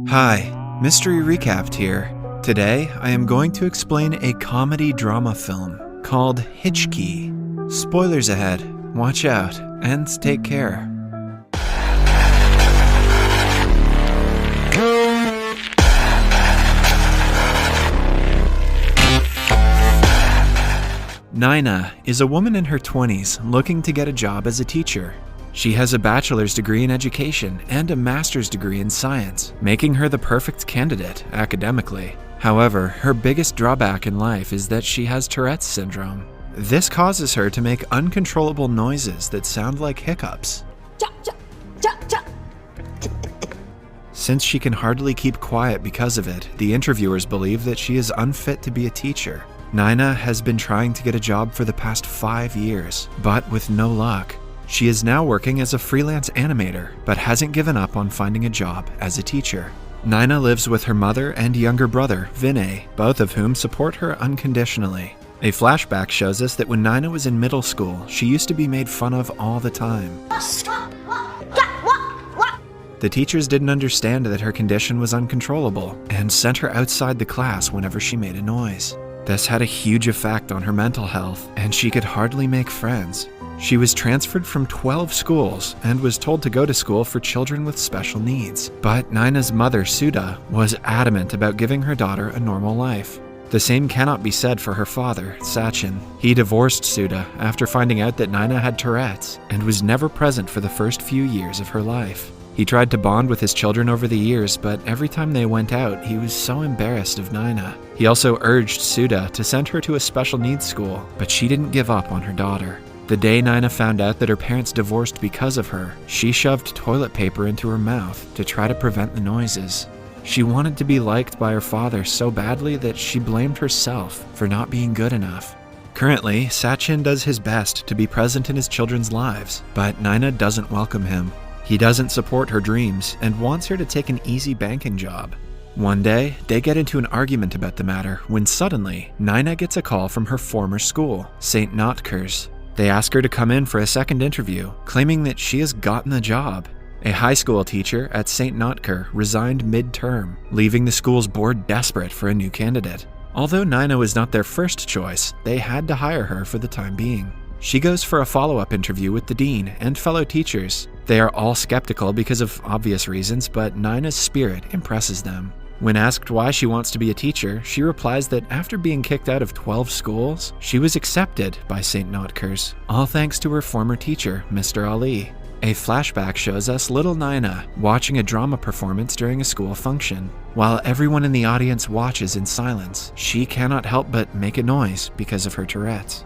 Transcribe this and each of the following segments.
Hi, Mystery Recapped here. Today, I am going to explain a comedy drama film called Hichki. Spoilers ahead, watch out, and take care. Nina is a woman in her 20s looking to get a job as a teacher. She has a bachelor's degree in education and a master's degree in science, making her the perfect candidate academically. However, her biggest drawback in life is that she has Tourette's syndrome. This causes her to make uncontrollable noises that sound like hiccups. Since she can hardly keep quiet because of it, the interviewers believe that she is unfit to be a teacher. Nina has been trying to get a job for the past 5 years, but with no luck. She is now working as a freelance animator, but hasn't given up on finding a job as a teacher. Nina lives with her mother and younger brother, Vinay, both of whom support her unconditionally. A flashback shows us that when Nina was in middle school, she used to be made fun of all the time. The teachers didn't understand that her condition was uncontrollable and sent her outside the class whenever she made a noise. This had a huge effect on her mental health, and she could hardly make friends. She was transferred from 12 schools and was told to go to school for children with special needs. But Nina's mother, Sudha, was adamant about giving her daughter a normal life. The same cannot be said for her father, Sachin. He divorced Sudha after finding out that Nina had Tourette's and was never present for the first few years of her life. He tried to bond with his children over the years, but every time they went out, he was so embarrassed of Nina. He also urged Sudha to send her to a special needs school, but she didn't give up on her daughter. The day Nina found out that her parents divorced because of her, she shoved toilet paper into her mouth to try to prevent the noises. She wanted to be liked by her father so badly that she blamed herself for not being good enough. Currently, Sachin does his best to be present in his children's lives, but Nina doesn't welcome him. He doesn't support her dreams and wants her to take an easy banking job. One day, they get into an argument about the matter when suddenly, Nina gets a call from her former school, St. Notker's. They ask her to come in for a second interview, claiming that she has gotten the job. A high school teacher at St. Notker resigned mid-term, leaving the school's board desperate for a new candidate. Although Nina was not their first choice, they had to hire her for the time being. She goes for a follow-up interview with the dean and fellow teachers. They are all skeptical because of obvious reasons, but Nina's spirit impresses them. When asked why she wants to be a teacher, she replies that after being kicked out of 12 schools, she was accepted by St. Notker's, all thanks to her former teacher, Mr. Ali. A flashback shows us little Nina watching a drama performance during a school function. While everyone in the audience watches in silence, she cannot help but make a noise because of her Tourette's.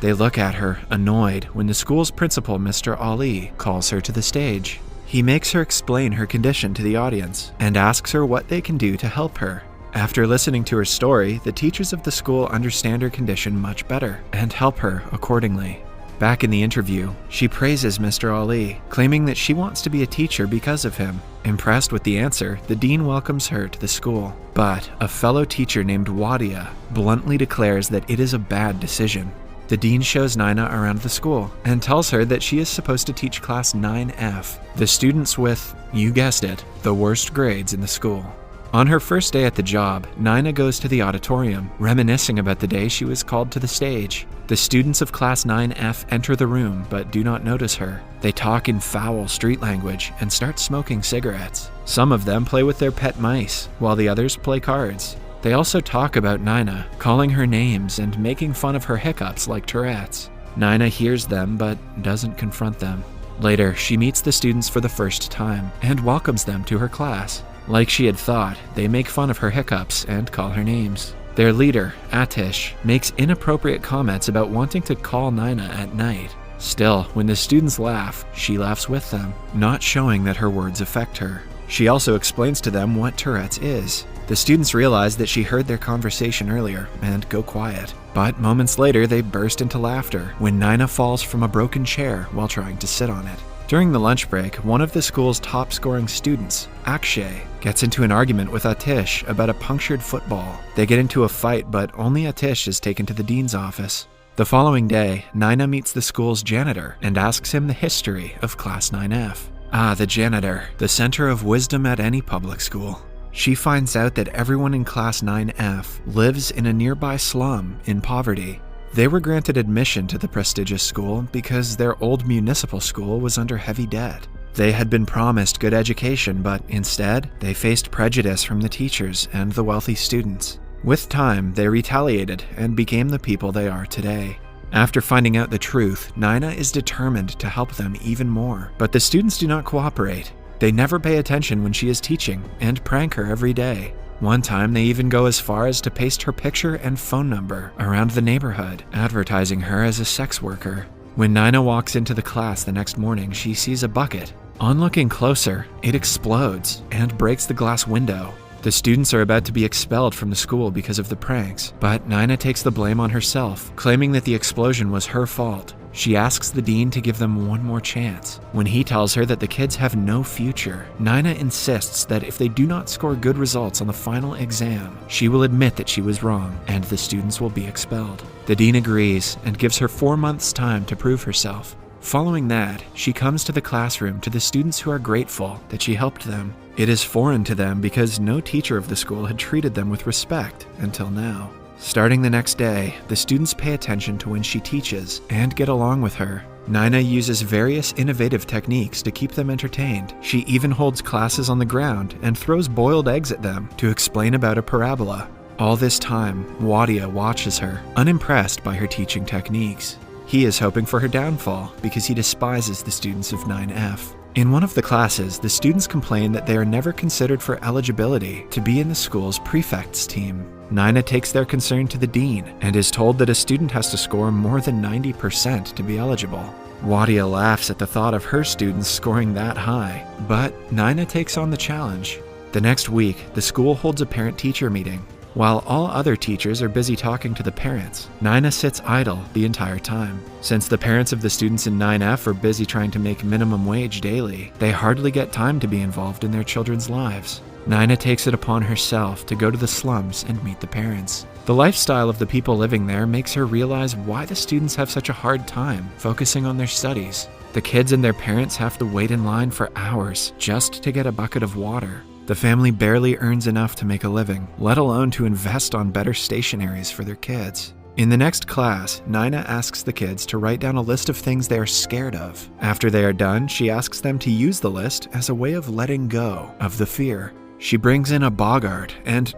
They look at her, annoyed, when the school's principal, Mr. Ali, calls her to the stage. He makes her explain her condition to the audience and asks her what they can do to help her. After listening to her story, the teachers of the school understand her condition much better and help her accordingly. Back in the interview, she praises Mr. Ali, claiming that she wants to be a teacher because of him. Impressed with the answer, the dean welcomes her to the school. But a fellow teacher named Wadia bluntly declares that it is a bad decision. The dean shows Nina around the school and tells her that she is supposed to teach class 9F, the students with, you guessed it, the worst grades in the school. On her first day at the job, Nina goes to the auditorium, reminiscing about the day she was called to the stage. The students of class 9F enter the room but do not notice her. They talk in foul street language and start smoking cigarettes. Some of them play with their pet mice, while the others play cards. They also talk about Nina, calling her names and making fun of her hiccups like Tourette's. Nina hears them but doesn't confront them. Later, she meets the students for the first time and welcomes them to her class. Like she had thought, they make fun of her hiccups and call her names. Their leader, Atish, makes inappropriate comments about wanting to call Nina at night. Still, when the students laugh, she laughs with them, not showing that her words affect her. She also explains to them what Tourette's is. The students realize that she heard their conversation earlier and go quiet. But moments later, they burst into laughter when Nina falls from a broken chair while trying to sit on it. During the lunch break, one of the school's top-scoring students, Akshay, gets into an argument with Atish about a punctured football. They get into a fight, but only Atish is taken to the dean's office. The following day, Nina meets the school's janitor and asks him the history of Class 9F. The janitor, the center of wisdom at any public school. She finds out that everyone in Class 9F lives in a nearby slum in poverty. They were granted admission to the prestigious school because their old municipal school was under heavy debt. They had been promised good education, but instead, they faced prejudice from the teachers and the wealthy students. With time, they retaliated and became the people they are today. After finding out the truth, Nina is determined to help them even more, but the students do not cooperate. They never pay attention when she is teaching and prank her every day. One time, they even go as far as to paste her picture and phone number around the neighborhood, advertising her as a sex worker. When Nina walks into the class the next morning, she sees a bucket. On looking closer, it explodes and breaks the glass window. The students are about to be expelled from the school because of the pranks, but Nina takes the blame on herself, claiming that the explosion was her fault. She asks the dean to give them one more chance. When he tells her that the kids have no future, Nina insists that if they do not score good results on the final exam, she will admit that she was wrong and the students will be expelled. The dean agrees and gives her 4 months' time to prove herself. Following that, she comes to the classroom to the students who are grateful that she helped them. It is foreign to them because no teacher of the school had treated them with respect until now. Starting the next day, the students pay attention to when she teaches and get along with her. Nina uses various innovative techniques to keep them entertained. She even holds classes on the ground and throws boiled eggs at them to explain about a parabola. All this time, Wadia watches her, unimpressed by her teaching techniques. He is hoping for her downfall because he despises the students of 9F. In one of the classes, the students complain that they are never considered for eligibility to be in the school's prefects team. Nina takes their concern to the dean and is told that a student has to score more than 90% to be eligible. Wadia laughs at the thought of her students scoring that high, but Nina takes on the challenge. The next week, the school holds a parent-teacher meeting. While all other teachers are busy talking to the parents, Nina sits idle the entire time. Since the parents of the students in 9F are busy trying to make minimum wage daily, they hardly get time to be involved in their children's lives. Nina takes it upon herself to go to the slums and meet the parents. The lifestyle of the people living there makes her realize why the students have such a hard time focusing on their studies. The kids and their parents have to wait in line for hours just to get a bucket of water. The family barely earns enough to make a living, let alone to invest on better stationaries for their kids. In the next class, Nina asks the kids to write down a list of things they are scared of. After they are done, she asks them to use the list as a way of letting go of the fear. She brings in a boggart and,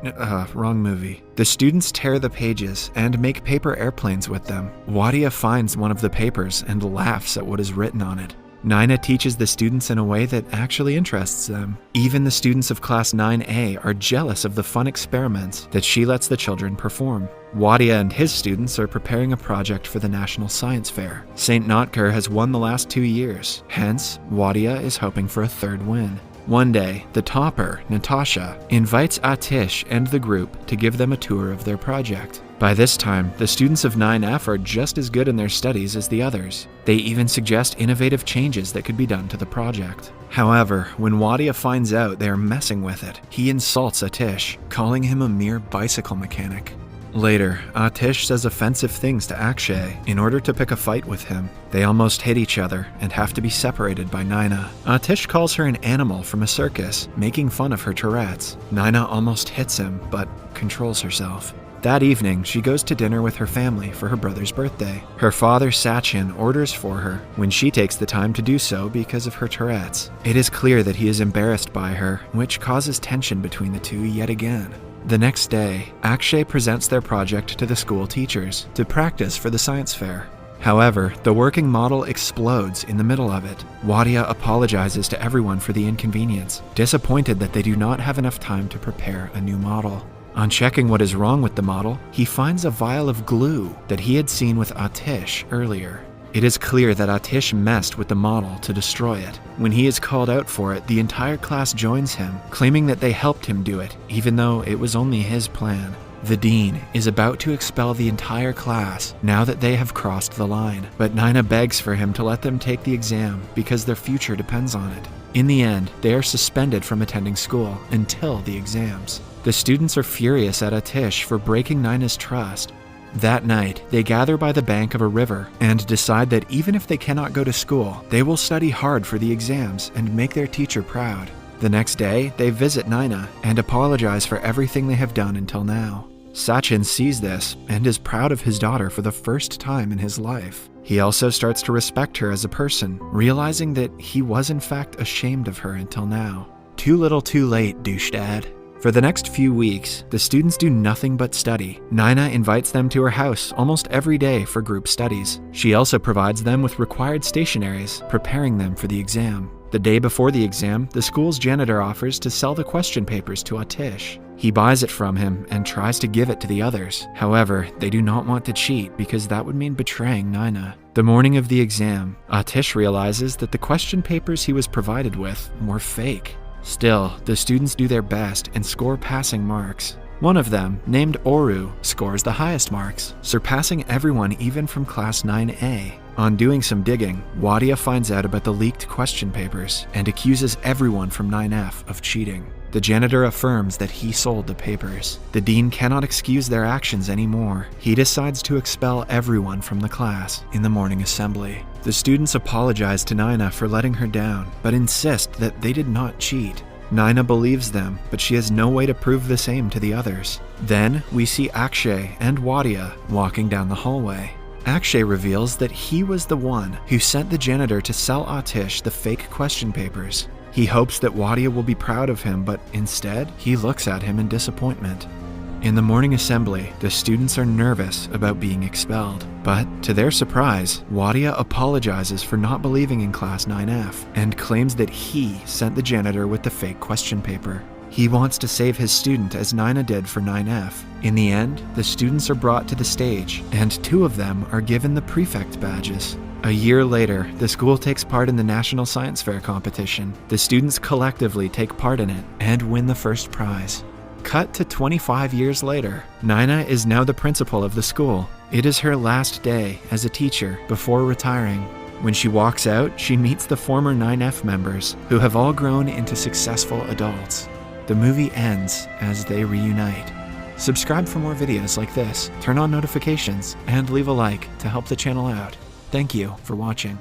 wrong movie. The students tear the pages and make paper airplanes with them. Wadia finds one of the papers and laughs at what is written on it. Nina teaches the students in a way that actually interests them. Even the students of Class 9A are jealous of the fun experiments that she lets the children perform. Wadia and his students are preparing a project for the National Science Fair. St. Notker has won the last 2 years, hence Wadia is hoping for a third win. One day, the topper, Natasha, invites Atish and the group to give them a tour of their project. By this time, the students of 9F are just as good in their studies as the others. They even suggest innovative changes that could be done to the project. However, when Wadia finds out they are messing with it, he insults Atish, calling him a mere bicycle mechanic. Later, Atish says offensive things to Akshay in order to pick a fight with him. They almost hit each other and have to be separated by Nina. Atish calls her an animal from a circus, making fun of her Tourette's. Nina almost hits him, but controls herself. That evening, she goes to dinner with her family for her brother's birthday. Her father, Sachin, orders for her when she takes the time to do so because of her Tourette's. It is clear that he is embarrassed by her, which causes tension between the two yet again. The next day, Akshay presents their project to the school teachers to practice for the science fair. However, the working model explodes in the middle of it. Wadia apologizes to everyone for the inconvenience, disappointed that they do not have enough time to prepare a new model. On checking what is wrong with the model, he finds a vial of glue that he had seen with Atish earlier. It is clear that Atish messed with the model to destroy it. When he is called out for it, the entire class joins him, claiming that they helped him do it, even though it was only his plan. The dean is about to expel the entire class now that they have crossed the line, but Nina begs for him to let them take the exam because their future depends on it. In the end, they are suspended from attending school until the exams. The students are furious at Atish for breaking Nina's trust. That night, they gather by the bank of a river and decide that even if they cannot go to school, they will study hard for the exams and make their teacher proud. The next day, they visit Nina and apologize for everything they have done until now. Sachin sees this and is proud of his daughter for the first time in his life. He also starts to respect her as a person, realizing that he was in fact ashamed of her until now. Too little too late, douche dad. For the next few weeks, the students do nothing but study. Nina invites them to her house almost every day for group studies. She also provides them with required stationaries, preparing them for the exam. The day before the exam, the school's janitor offers to sell the question papers to Atish. He buys it from him and tries to give it to the others. However, they do not want to cheat because that would mean betraying Nina. The morning of the exam, Atish realizes that the question papers he was provided with were fake. Still, the students do their best and score passing marks. One of them, named Oru, scores the highest marks, surpassing everyone even from class 9A. On doing some digging, Wadia finds out about the leaked question papers and accuses everyone from 9F of cheating. The janitor affirms that he sold the papers. The dean cannot excuse their actions anymore. He decides to expel everyone from the class in the morning assembly. The students apologize to Nina for letting her down, but insist that they did not cheat. Nina believes them, but she has no way to prove the same to the others. Then we see Akshay and Wadia walking down the hallway. Akshay reveals that he was the one who sent the janitor to sell Atish the fake question papers. He hopes that Wadia will be proud of him, but instead, he looks at him in disappointment. In the morning assembly, the students are nervous about being expelled. But, to their surprise, Wadia apologizes for not believing in Class 9F and claims that he sent the janitor with the fake question paper. He wants to save his student as Nina did for 9F. In the end, the students are brought to the stage, and 2 of them are given the prefect badges. A year later, the school takes part in the National Science Fair competition. The students collectively take part in it and win the first prize. Cut to 25 years later, Nina is now the principal of the school. It is her last day as a teacher before retiring. When she walks out, she meets the former 9F members, who have all grown into successful adults. The movie ends as they reunite. Subscribe for more videos like this, turn on notifications, and leave a like to help the channel out. Thank you for watching.